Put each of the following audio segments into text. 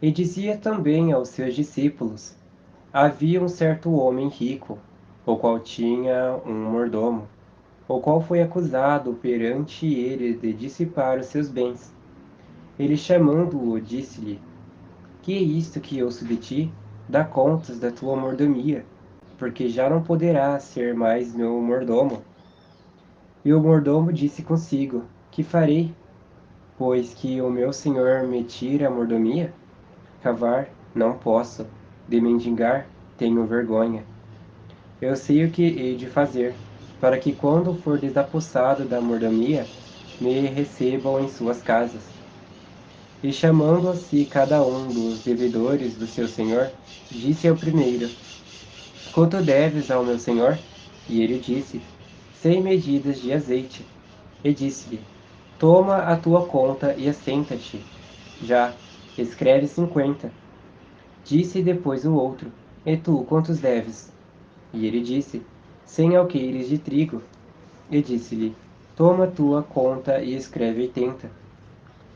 E dizia também aos seus discípulos: Havia um certo homem rico, o qual tinha um mordomo, o qual foi acusado perante ele de dissipar os seus bens. Ele, chamando-o, disse-lhe: Que é isto que ouço de ti? Dá contas da tua mordomia, porque já não poderás ser mais meu mordomo. E o mordomo disse consigo: Que farei, pois que o meu senhor me tira a mordomia? Cavar, não posso; de mendigar, tenho vergonha. Eu sei o que hei de fazer, para que quando for desapossado da mordomia, me recebam em suas casas. E chamando a si cada um dos devedores do seu senhor, disse ao primeiro: Quanto deves ao meu senhor? E ele disse: 100 medidas de azeite. E disse-lhe: Toma a tua conta e assenta-te. Já, escreve 50. Disse depois o outro: E tu, quantos deves? E ele disse: 100 alqueires de trigo. E disse-lhe: Toma a tua conta e escreve 80.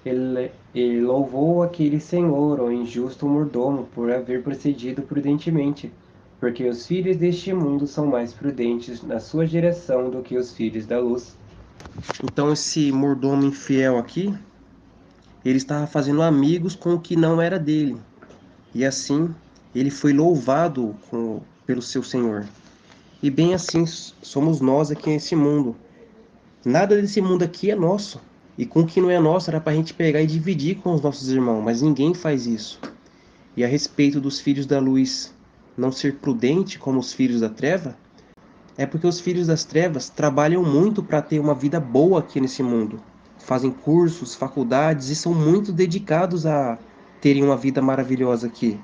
Ele louvou aquele senhor, o injusto mordomo, por haver procedido prudentemente, porque os filhos deste mundo são mais prudentes na sua geração do que os filhos da luz. Então esse mordomo infiel aqui, ele estava fazendo amigos com o que não era dele. E assim ele foi louvado pelo seu Senhor. E bem assim somos nós aqui nesse mundo. Nada desse mundo aqui é nosso. E com o que não é nosso era para a gente pegar e dividir com os nossos irmãos, mas ninguém faz isso. E a respeito dos filhos da luz não ser prudente como os filhos da treva, é porque os filhos das trevas trabalham muito para ter uma vida boa aqui nesse mundo. Fazem cursos, faculdades e são muito dedicados a terem uma vida maravilhosa aqui.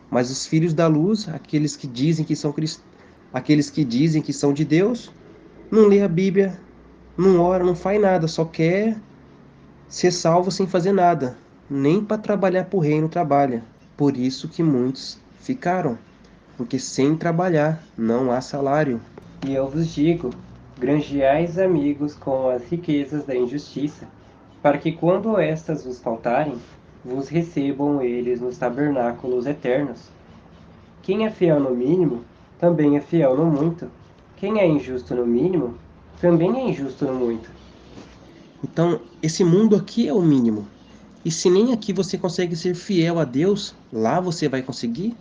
Mas os filhos da luz, aqueles que dizem que são de Deus, não lê a Bíblia, não ora, não faz nada, só quer ser salvo sem fazer nada. Nem para trabalhar para o reino trabalha. Por isso que muitos ficaram, porque sem trabalhar não há salário. E eu vos digo: granjeais amigos com as riquezas da injustiça, para que quando estas vos faltarem, vos recebam eles nos tabernáculos eternos. Quem é fiel no mínimo, também é fiel no muito. Quem é injusto no mínimo, também é injusto no muito. Então, esse mundo aqui é o mínimo. E se nem aqui você consegue ser fiel a Deus, lá você vai conseguir?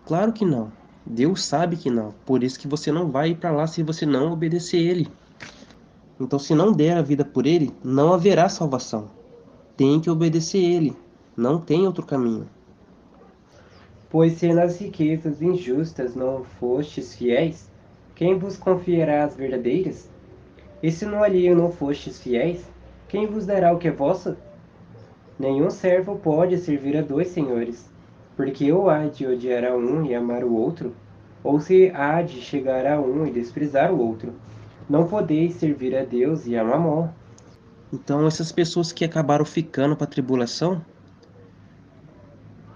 Claro que não. Deus sabe que não. Por isso que você não vai ir para lá se você não obedecer Ele. Então, se não der a vida por Ele, não haverá salvação. Tem que obedecer Ele. Não tem outro caminho. Pois se nas riquezas injustas não fostes fiéis, quem vos confiará as verdadeiras? E se no alheio não fostes fiéis, quem vos dará o que é vosso? Nenhum servo pode servir a dois senhores, porque ou há de odiar a um e amar o outro, ou se há de chegar a um e desprezar o outro. Não podeis servir a Deus e a Mamon. Então essas pessoas que acabaram ficando para a tribulação,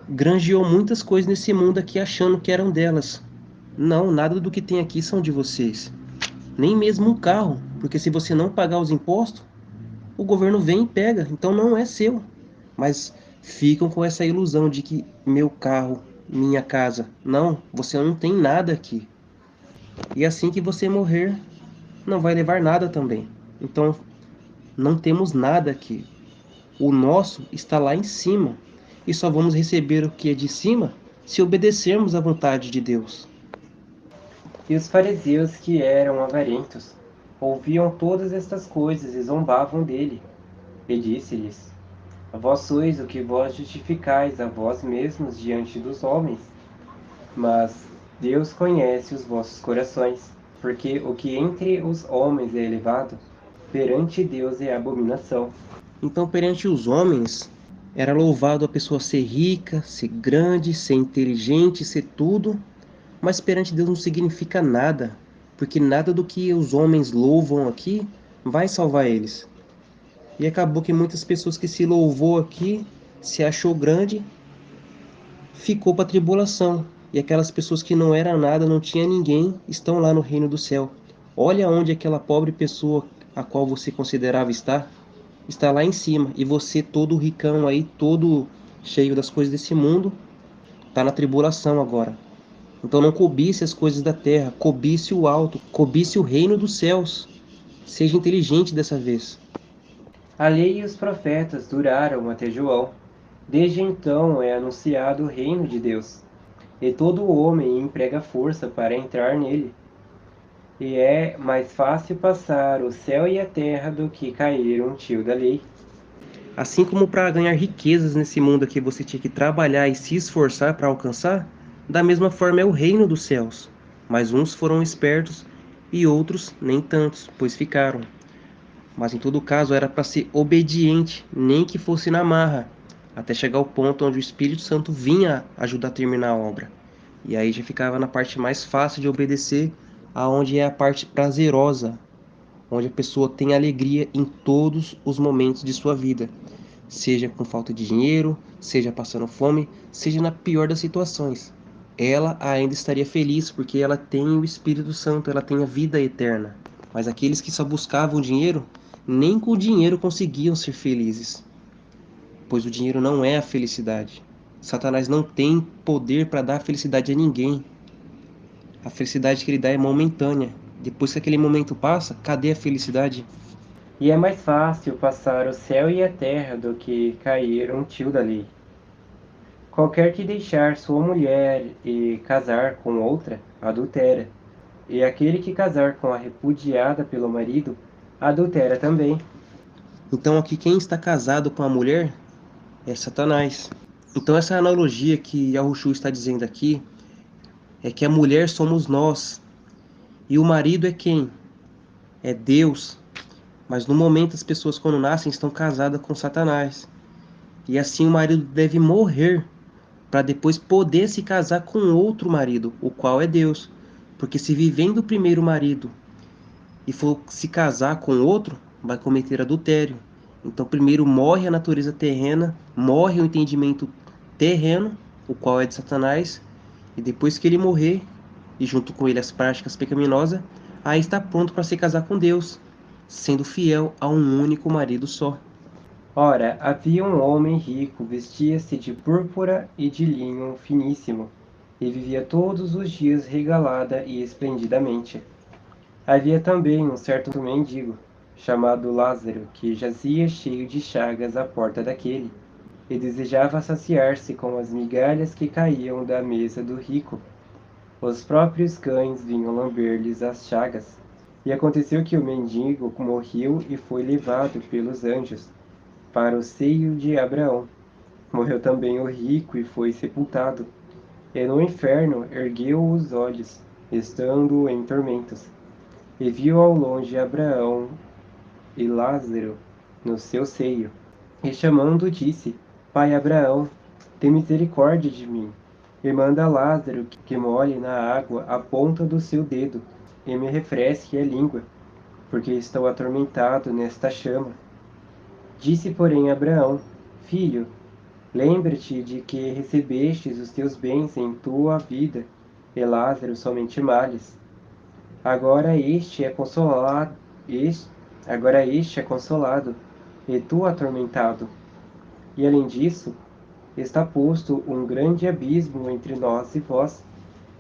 granjeou muitas coisas nesse mundo aqui achando que eram delas. Não, nada do que tem aqui são de vocês. Nem mesmo um carro, porque se você não pagar os impostos, o governo vem e pega, então não é seu. Mas ficam com essa ilusão de que meu carro, minha casa. Não, você não tem nada aqui. E assim que você morrer, não vai levar nada também. Então, não temos nada aqui. O nosso está lá em cima. E só vamos receber o que é de cima se obedecermos à vontade de Deus. E os fariseus, que eram avarentos, ouviam todas estas coisas e zombavam dele. E disse-lhes: Vós sois o que vós justificais a vós mesmos diante dos homens, mas Deus conhece os vossos corações, porque o que entre os homens é elevado, perante Deus é abominação. Então, perante os homens, era louvado a pessoa ser rica, ser grande, ser inteligente, ser tudo, mas perante Deus não significa nada, porque nada do que os homens louvam aqui vai salvar eles. E acabou que muitas pessoas que se louvou aqui, se achou grande, ficou para a tribulação. E aquelas pessoas que não eram nada, não tinha ninguém, estão lá no reino do céu. Olha onde aquela pobre pessoa a qual você considerava estar, está lá em cima. E você todo ricão aí, todo cheio das coisas desse mundo, está na tribulação agora. Então não cobice as coisas da terra, cobice o alto, cobice o reino dos céus. Seja inteligente dessa vez. A lei e os profetas duraram até João. Desde então é anunciado o reino de Deus, e todo homem emprega força para entrar nele. E é mais fácil passar o céu e a terra do que cair um tio da lei. Assim como para ganhar riquezas nesse mundo aqui você tinha que trabalhar e se esforçar para alcançar, da mesma forma é o reino dos céus. Mas uns foram espertos e outros nem tantos, pois ficaram. Mas em todo caso era para ser obediente, nem que fosse na marra, até chegar ao ponto onde o Espírito Santo vinha ajudar a terminar a obra. E aí já ficava na parte mais fácil de obedecer, aonde é a parte prazerosa, onde a pessoa tem alegria em todos os momentos de sua vida, seja com falta de dinheiro, seja passando fome, seja na pior das situações. Ela ainda estaria feliz porque ela tem o Espírito Santo, ela tem a vida eterna. Mas aqueles que só buscavam dinheiro, nem com o dinheiro conseguiam ser felizes, pois o dinheiro não é a felicidade. Satanás não tem poder para dar felicidade a ninguém. A felicidade que ele dá é momentânea. Depois que aquele momento passa, cadê a felicidade? E é mais fácil passar o céu e a terra do que cair um tio da lei. Qualquer que deixar sua mulher e casar com outra, adultera. E aquele que casar com a repudiada pelo marido, adultera também. Então aqui quem está casado com a mulher é Satanás. Então essa analogia que Yahushua está dizendo aqui é que a mulher somos nós e o marido é quem? É Deus. Mas no momento as pessoas quando nascem estão casadas com Satanás. E assim o marido deve morrer para depois poder se casar com outro marido, o qual é Deus. Porque se vivendo o primeiro marido e for se casar com outro, vai cometer adultério. Então primeiro morre a natureza terrena, morre o entendimento terreno, o qual é de Satanás, e depois que ele morrer, e junto com ele as práticas pecaminosas, aí está pronto para se casar com Deus, sendo fiel a um único marido só. Ora, havia um homem rico, vestia-se de púrpura e de linho finíssimo, e vivia todos os dias regalada e esplendidamente. Havia também um certo mendigo, chamado Lázaro, que jazia cheio de chagas à porta daquele, e desejava saciar-se com as migalhas que caíam da mesa do rico. Os próprios cães vinham lamber-lhes as chagas. E aconteceu que o mendigo morreu e foi levado pelos anjos para o seio de Abraão. Morreu também o rico e foi sepultado. E no inferno ergueu os olhos, estando em tormentos, e viu ao longe Abraão e Lázaro no seu seio. E chamando disse: Pai Abraão, tem misericórdia de mim, e manda Lázaro que molhe na água a ponta do seu dedo, e me refresque a língua, porque estou atormentado nesta chama. Disse, porém, Abraão: Filho, lembra-te de que recebestes os teus bens em tua vida, e Lázaro somente males. Agora este é consolado, agora este é consolado, e tu atormentado. E além disso, está posto um grande abismo entre nós e vós,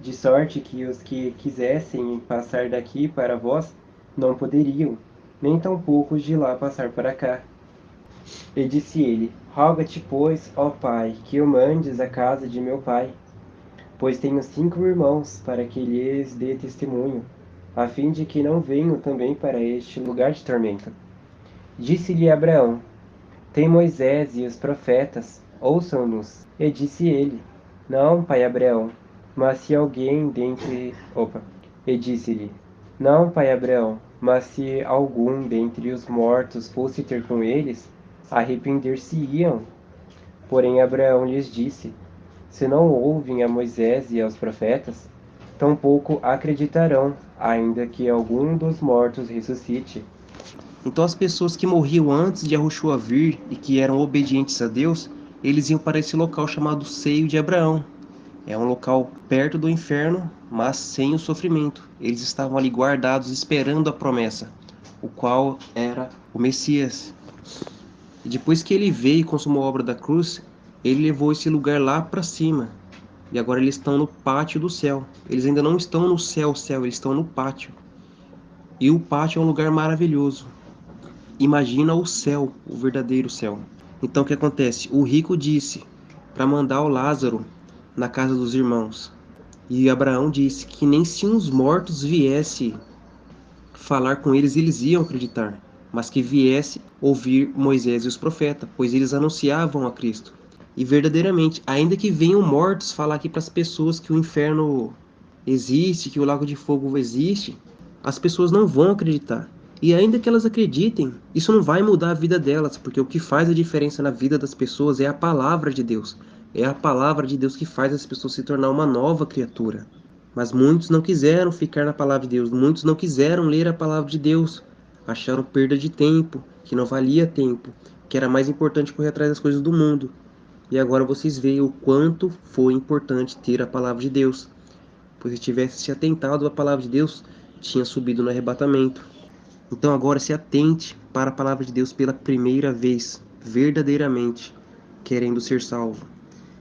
de sorte que os que quisessem passar daqui para vós não poderiam, nem tampouco de lá passar para cá. E disse ele: Roga-te, pois, ó Pai, que o mandes à casa de meu pai, pois tenho 5 irmãos, para que lhes dê testemunho, a fim de que não venham também para este lugar de tormento. Disse-lhe Abraão: Tem Moisés e os profetas, ouçam-nos. E disse ele: Não, pai Abraão, mas se alguém dentre. Opa! E disse-lhe: Não, pai Abraão, mas se algum dentre os mortos fosse ter com eles, arrepender-se-iam. Porém Abraão lhes disse: Se não ouvem a Moisés e aos profetas, tampouco acreditarão, ainda que algum dos mortos ressuscite. Então as pessoas que morriam antes de Yahushua vir e que eram obedientes a Deus, eles iam para esse local chamado Seio de Abraão. É um local perto do inferno, mas sem o sofrimento. Eles estavam ali guardados esperando a promessa, o qual era o Messias. E depois que ele veio e consumou a obra da cruz, Ele levou esse lugar lá para cima. E agora eles estão no pátio do céu. Eles ainda não estão no céu, eles estão no pátio. E o pátio é um lugar maravilhoso. Imagina o céu, o verdadeiro céu. Então o que acontece? O rico disse para mandar o Lázaro na casa dos irmãos. E Abraão disse que nem se uns mortos viesse falar com eles, eles iam acreditar, mas que viesse ouvir Moisés e os profetas, pois eles anunciavam a Cristo. E verdadeiramente, ainda que venham mortos falar aqui para as pessoas que o inferno existe, que o lago de fogo existe, as pessoas não vão acreditar. E ainda que elas acreditem, isso não vai mudar a vida delas, porque o que faz a diferença na vida das pessoas é a palavra de Deus. É a palavra de Deus que faz as pessoas se tornar uma nova criatura. Mas muitos não quiseram ficar na palavra de Deus, muitos não quiseram ler a palavra de Deus. Acharam perda de tempo, que não valia tempo, que era mais importante correr atrás das coisas do mundo. E agora vocês veem o quanto foi importante ter a palavra de Deus. Pois se tivesse se atentado à palavra de Deus, tinha subido no arrebatamento. Então agora se atente para a palavra de Deus pela primeira vez, verdadeiramente, querendo ser salvo.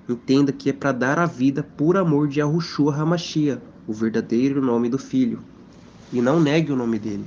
Entenda que é para dar a vida por amor de Yahushua HaMashiach, o verdadeiro nome do Filho. E não negue o nome dele.